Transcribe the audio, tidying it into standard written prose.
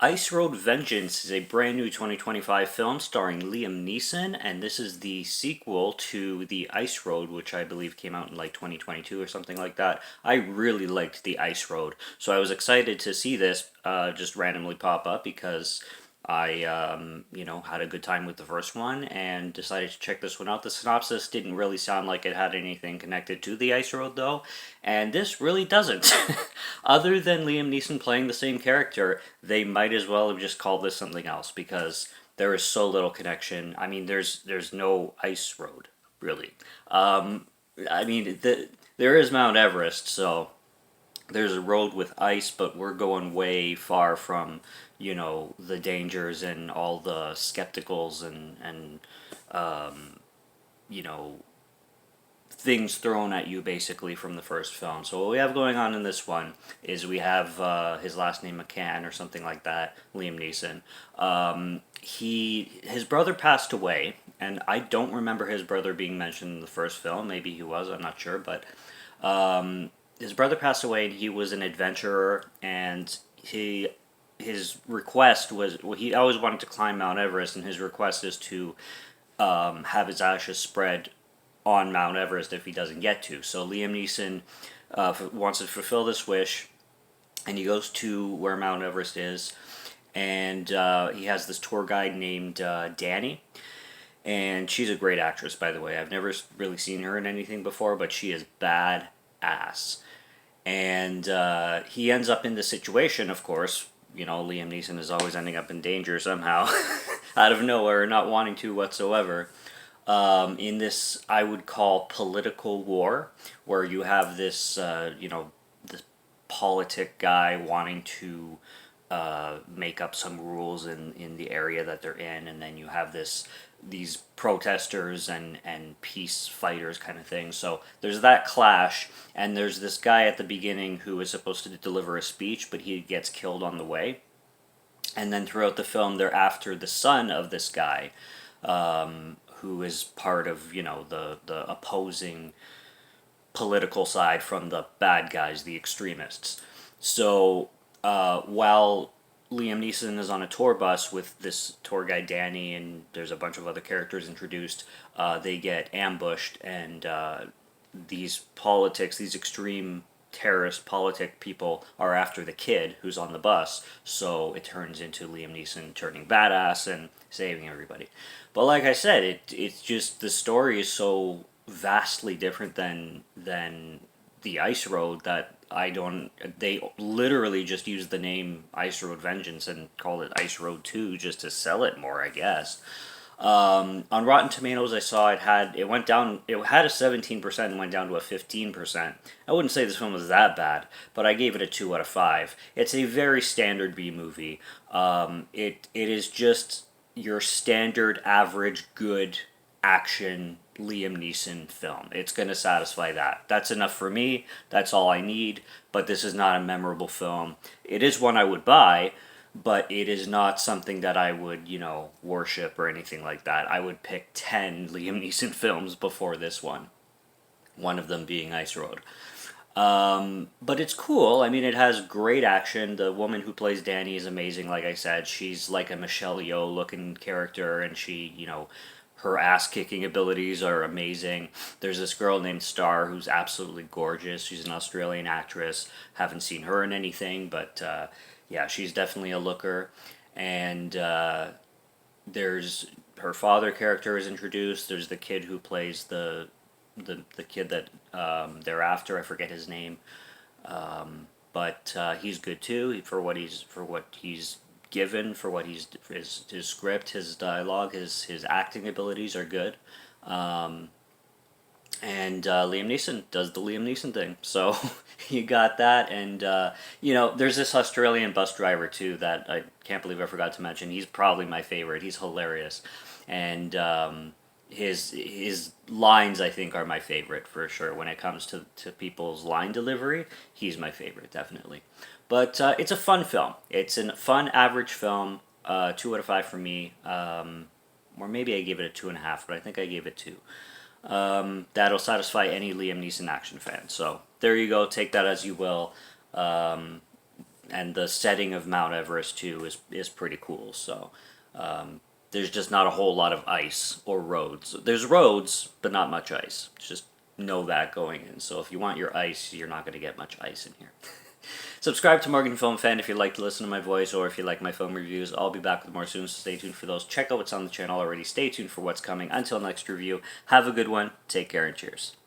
Ice Road Vengeance is a brand new 2025 film starring Liam Neeson, and this is the sequel to The Ice Road, which I believe came out in like 2022 or something like that. I really liked The Ice Road, so I was excited to see this just randomly pop up because I had a good time with the first one and decided to check this one out. The synopsis didn't really sound like it had anything connected to the Ice Road, though, and this really doesn't. Other than Liam Neeson playing the same character, they might as well have just called this something else because there is so little connection. I mean, there's no Ice Road really. Um, there is Mount Everest, so there's a road with ice, but we're going way far from, the dangers and all the skepticals and you know, things thrown at you basically from the first film. So what we have going on in this one is we have his last name McCann or something like that, Liam Neeson. His brother passed away, and I don't remember his brother being mentioned in the first film. Maybe he was, I'm not sure, but his brother passed away, and he was an adventurer, and his request was, well, he always wanted to climb Mount Everest, and his request is to have his ashes spread on Mount Everest if he doesn't get to. So Liam Neeson wants to fulfill this wish, and he goes to where Mount Everest is, and he has this tour guide named Danny, and she's a great actress, by the way. I've never really seen her in anything before, but she is bad ass. And he ends up in this situation, of course. Liam Neeson is always ending up in danger somehow, out of nowhere, not wanting to whatsoever. In this, I would call political war, where you have this politic guy wanting to make up some rules in the area that they're in, and then you have these protesters and peace fighters kind of thing. So there's that clash, and there's this guy at the beginning who is supposed to deliver a speech, but he gets killed on the way. And then throughout the film, they're after the son of this guy, who is part of the opposing political side from the bad guys, the extremists. So while Liam Neeson is on a tour bus with this tour guide Danny, and there's a bunch of other characters introduced, they get ambushed, and these extreme terrorist politic people are after the kid who's on the bus. So it turns into Liam Neeson turning badass and saving everybody. But like I said, it's just the story is so vastly different than the Ice Road that I don't. They literally just used the name Ice Road Vengeance and called it Ice Road 2 just to sell it more, I guess. On Rotten Tomatoes, I saw it went down. It had a 17% and went down to a 15%. I wouldn't say this film was that bad, but I gave it a 2 out of 5. It's a very standard B movie. It is just your standard average good action Liam Neeson film. It's going to satisfy that. That's enough for me. That's all I need. But this is not a memorable film. It is one I would buy, but it is not something that I would, worship or anything like that. I would pick 10 Liam Neeson films before this one of them being Ice Road. But it's cool. I mean, it has great action. The woman who plays Danny is amazing, like I said. She's like a Michelle Yeoh looking character, and her ass kicking abilities are amazing. There's this girl named Star who's absolutely gorgeous. She's an Australian actress. Haven't seen her in anything, but yeah, she's definitely a looker. And there's her father character is introduced. There's the kid who plays the kid that they're after. I forget his name, but he's good too for what he's given, for what his script, his dialogue, his acting abilities are good. And Liam Neeson does the Liam Neeson thing. So you got that, and there's this Australian bus driver too that I can't believe I forgot to mention. He's probably my favorite. He's hilarious, and his lines I think are my favorite for sure. When it comes to people's line delivery, he's my favorite definitely. But it's a fun film. It's a fun average film. 2 out of 5 for me. Or maybe I gave it a 2.5, but I think I gave it 2. That'll satisfy any Liam Neeson action fan. So there you go. Take that as you will. and the setting of Mount Everest too is pretty cool. So there's just not a whole lot of ice or roads. There's roads, but not much ice. Just know that going in. So if you want your ice, you're not going to get much ice in here. Subscribe to Morgan Film Fan if you like to listen to my voice or if you like my film reviews. I'll be back with more soon, so stay tuned for those. Check out what's on the channel already. Stay tuned for what's coming. Until next review, have a good one. Take care and cheers.